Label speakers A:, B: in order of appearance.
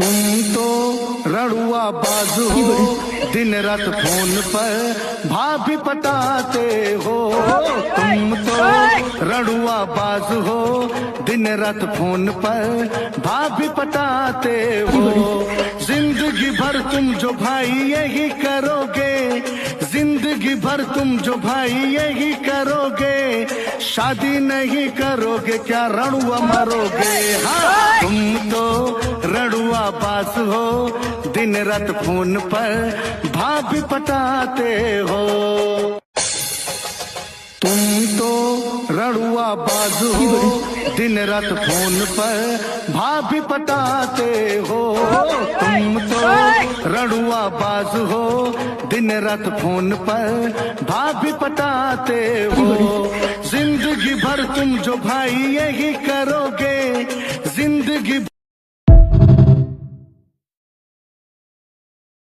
A: तुम तो रड़ुआ बाज हो, दिन रात फोन पर भाभी पटाते हो। तुम तो रड़ुआ बाज हो, दिन रात फोन पर भाभी पटाते हो। जिंदगी भर तुम जो भाई यही करोगे, जिंदगी भर तुम जो भाई यही करोगे, शादी नहीं करोगे क्या रड़ुआ मरोगे। हाँ, तुम तो रड़ुआ बाज हो, दिन रात फोन पर भाभी पटाते हो। तुम तो रड़ुआ बाज हो, दिन रात फोन पर भाभी पटाते हो। तुम तो रड़ुआ बाज हो, दिन रात फोन पर भाभी पटाते हो। जिंदगी भर तुम जो भाई यही करोगे,